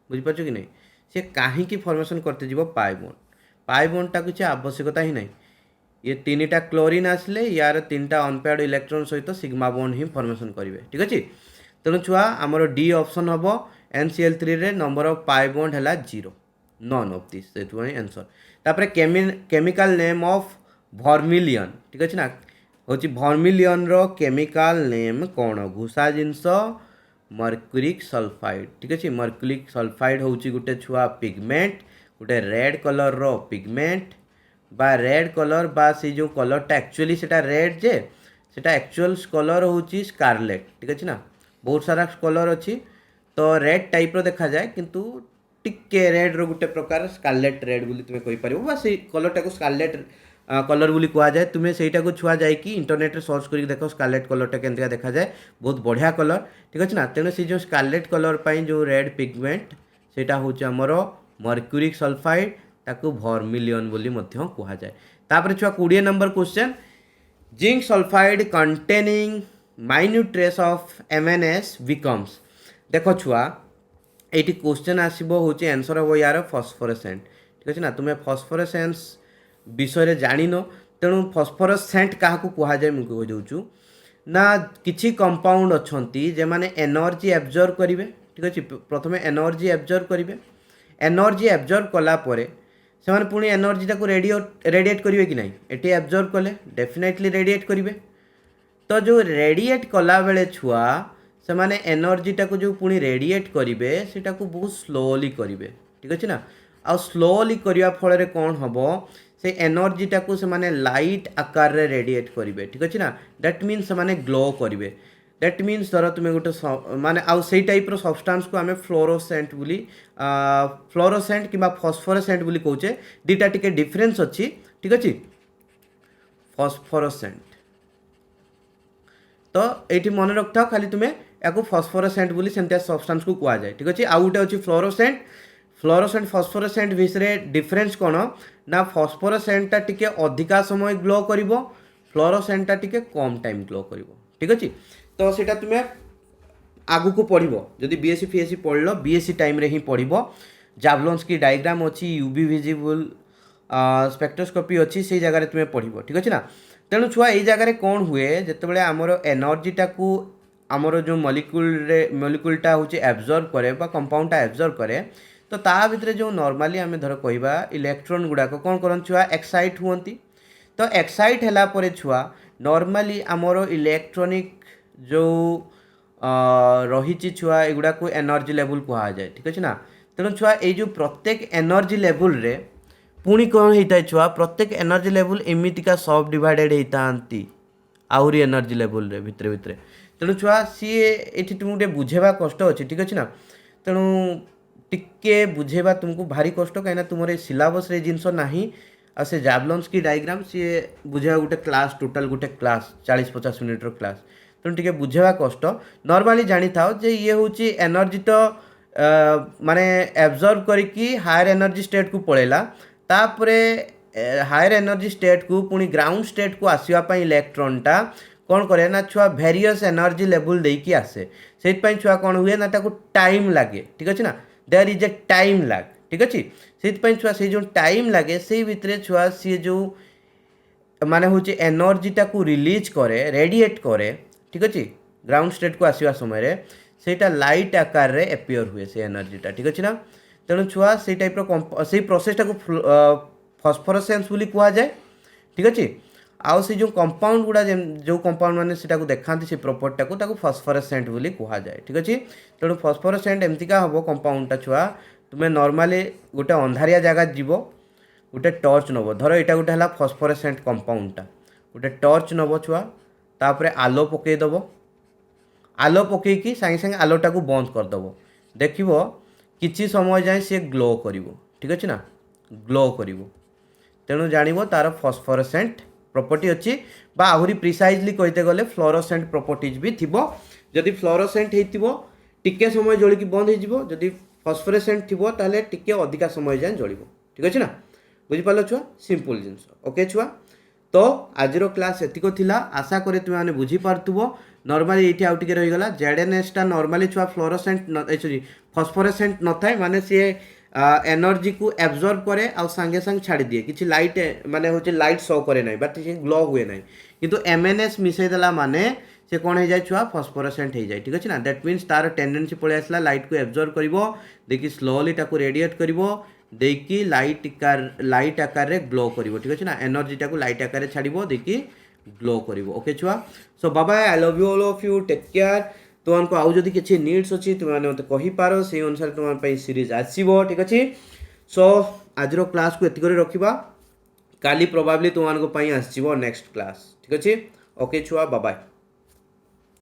बुझीपार कि नहीं सी कहीं फॉर्मेशन करते जीव पाई बॉन्डटा किसी आवश्यकता ही नहीं ये 3टा क्लोरीन आसले यार 3टा अनपेयर्ड इलेक्ट्रॉन सहित सिग्मा बॉन्ड ही फॉर्मेशन करेंगे ठीक अच्छे तेणु छुआ आमर डी ऑप्शन हम NCl3 रे नंबर ऑफ पाई बॉन्ड है 0 नॉन ऑफ दिस से आंसर तापर केमिकल नेम ऑफ वर्मिलियन ठीक अच्छे ना हूँ वर्मिलियन रो केमिकल नेम कौन घुसा जिनस मर्क्यूरिक सल्फाइड ठीक अच्छे मर्क्यूरिक सल्फाइड हूँ गोटे छुआ पिगमेंट गोटे रेड कलर रो पिगमेंट बा रेड कलर बा से जो कलरटा एक्चुअली सेटा रेड जे सेटा एक्चुअल कलर हूँ स्कारलेट ठीक अच्छे ना बहुत सारा कलर अच्छी तो रेड टाइप रो देखा जाए किंतु टिके रेड रो गोटे प्रकार स्कारलेट रेड बोली तुम्हें कहि परिबो बा से कलरटा को स्कारलेट कलर बोली कह जाए तुम्हें सहीटा को छुआ जाए कि इंटरनेट रे सर्च करके देख स्कारलेट कलरटा केंतिका देखा जाए बहुत बढ़िया कलर ठीक अच्छे ना तेणु से जो स्कारलेट कलर पाई जो रेड पिगमेंट सेटा हूँ आमर मर्क्यूरिक सल्फाइड ताकू वर्मिलियन बोली मध्य कह जाए तापर छुआ 20 number question zinc sulphide containing minute trace of MnS becomes देखो छुआ ये क्वेश्चन आसो हूँ आंसर हम यार फॉस्फोरेसेंट ठीक अच्छे ना तुम्हें फॉस्फोरेसेंस विषय जान तेणु फॉस्फोरेसेंट क्या कहुए मुझे कहीदूँ ना किसी कंपाउंड अच्छा जे मैंने एनर्जी एब्जर्व करेंगे ठीक अच्छे प्रथम एनर्जी एब्जर्व करेंगे एनर्जी एब्जर्व कलापर से मैंने पुणी एनर्जीटा को रेडिएट करेंगे कि नहीं ये एब्जर्व कले डेफिनेटली रेडिएट करेंगे तो जो रेडिएट कला बेले छुआ से मैंने एनर्जीटा को जो पुणी रेडिएट करेंगे सेटा को बहुत स्लोली करेंगे ठीक अच्छे ना आ स्लोली करने फल कौन हम से एनर्जीटा को से माने लाइट आकार रे रेडिएट करेंगे ठीक अच्छे ना दैट मीन्स से माने ग्लो करेंगे दैट मीन्स धर तुम्हें गोटे माने आउ से टाइप रो सब्सटेंस को आम फ्लोरोसेंट बोली फ्लोरोसेंट कि फॉस्फोरेसेंट बोली कहे दीटा टिके डिफरेंस अच्छी ठीक अच्छे फॉस्फोरेसेंट तो ये मन रखा खाली तुम्हें या फॉस्फोरेसेंट बोली सेमतिया सब्सटेंस को कह जाए ठीक अच्छे आउ गोटे अच्छी फ्लोरोसेंट फ्लोरोसेंट फॉस्फोरेसेंट विषय डिफरेंस कौन ना फॉस्फोरेसेंटा टिके अधिका समय ग्लो करिवो फ्लोरोसेंटा टिके कम टाइम ग्लो करिवो ठीक अच्छे तो सेटा तुम्हें आगु को पढ़ो जदि बीएससी फीएससी पढ़ल बीएससी टाइम रे ही पढ़ो जावलन्स्की डायग्राम अच्छी यूवी विजिबल स्पेक्ट्रोस्कोपी अच्छी से जगह तुम्हें पढ़ो ठीक अच्छे ना तेणु छुआ ये जगह कौन हुए जितेबाला आमर एनर्जीटा को आमर जो मलिक्यूलटा हूँ एब्जर्व करे कंपाउंडटा एब्जर्व करे तो ता भितर जो नॉर्मली आम धर कहवा इलेक्ट्रॉन गुड़ाक कौन कर छुआ एक्साइट हुंती तो एक्साइट है पर छुआ नॉर्मली आमर इलेक्ट्रॉनिक जो रही छुआ एगुड़ा को एनर्जी लेवल कह जाए ठीक अच्छे ना तेणु छुआ ये जो प्रत्येक एनर्जी लेवल रे पुणी कौन होता है छुआ प्रत्येक एनर्जी लेवल एमितिका सब डिवाइडेड होता आहरी एनर्जी लेवल रे भितरे भितरे तेणु छुआ सी ये तुमको बुझेवा कष्ट अच्छे ठीक अच्छे ना तेणु टिके बुझेवा तुमको भारी कष्ट कहीं तुम सिलेबस रे जिनस नाही आ से जावलन्स की डायग्राम सी बुझेवा गोटे क्लास टोटाल गोटे क्लास 40-50 मिनिट क्लास तेणु टिके बुझेवा कष्ट नॉर्मली जानी थाओ जे ये हूँ एनर्जी तो माने एब्जॉर्ब करिकी हायर एनर्जी स्टेट को पळेला तापरे हायर एनर्जी स्टेट को पुणी ग्राउंड स्टेट को आसवाई इलेक्ट्रॉनटा कौन करे ना छुआ भेरियस एनर्जी लेवल देकी आसे से छुआ कौन हुए ना ताको टाइम लगे ठीक अच्छे ना देयर इज ए टाइम लाग ठीक अच्छे से छुआ से जो टाइम लगे से भितर छुआ सी जो माने हूँ एनर्जीटा को रिलीज करे रेडिएट करे ठीक अच्छे ग्राउंड स्टेट को आसवा समय सेटा लाइट आकार रे एपियर हुए से एनर्जीटा ठीक अच्छे ना तेणु छुआ से टाइप से प्रोसेसटा को फॉस्फोरेसेंस बोली कहा जाए ठीक अच्छे आउ से जो कंपाउंड गुड़ा जो कंपाउंड मैंने से देखा से प्रॉपर्टी को फॉस्फोरेसेंट बोली कहा जाए ठीक अच्छे तेणु फॉस्फोरेसेंट एमतीका हम कंपाउंडटा छुआ तुम्हें नॉर्मली गोटे अंधारिया जगह जीव गोटे टर्च नब धर यहाँ गोटे है फॉस्फोरेसेंट कंपाउंडटा गोटे टर्च नब छुआ तापर आलो पकईदेव आलो पकईकी सागे सागे आलोटा को बंद करदेव देखिव किसी समय जाए सी ग्लो कर ठीक अच्छे ना ग्लो कर तेणु जान तार फॉस्फोरेसेंट प्रॉपर्टी अच्छी बा आहुरी प्रिसाइजली कहते गले फ्लोरोसेंट प्रॉपर्टीज भी थिबो जदि फ्लोरोसेंट होइतिबो टिके समय जलिकी बंद हो जदि फॉस्फोरेसेंट थिबो ताले टिके अधिका समय जाए जलिबो ठीक अच्छे ना बुझिपाल छुआ सिंपल जिनस ओके छुआ तो आज क्लास एतिको थिला आशा करे तुम मैंने बुझीपार्थुव नॉर्मली ये आउ टिके रहीगला जेडएनएसटा नॉर्मली छुआ फ्लोरोसेंट सॉरी फॉस्फोरेसेंट न थाए माने सी एनर्जी को एब्जॉर्ब करे आ सांगे सांगे छाड़ी दिए किसी लाइट माने होचे लाइट शो करे ना बट ग्लो हुए ना किंतु एमएनएस मिसईदेला माने से कौन हो जाए छुआ फॉस्फोरेसेंट हो जाए ठीक अच्छे ना दैट मीन्स तार टेंडेंसी पलि आसला लाइट को एब्जॉर्ब करिवो देखि स्लोली ताको रेडिएट करिवो देखि लाइट आकार रे ग्लो करिवो ठीक अच्छे ना एनर्जीटा को लाइट आकार रे छाड़िवो देखि ग्लो करिवो ओके छुआ so bye bye I love you all of you take care तुमको आउ जदि किसी नीड्स अच्छी तुमने मत कहीपर से अनुसार तुम सीरीज आसो ठीक अच्छे सो आज क्लास को एतिक रखा काली प्रोबाब्ली तुम आसो नेक्स्ट क्लास ठीक अच्छे ओके छुआ बाय बाय।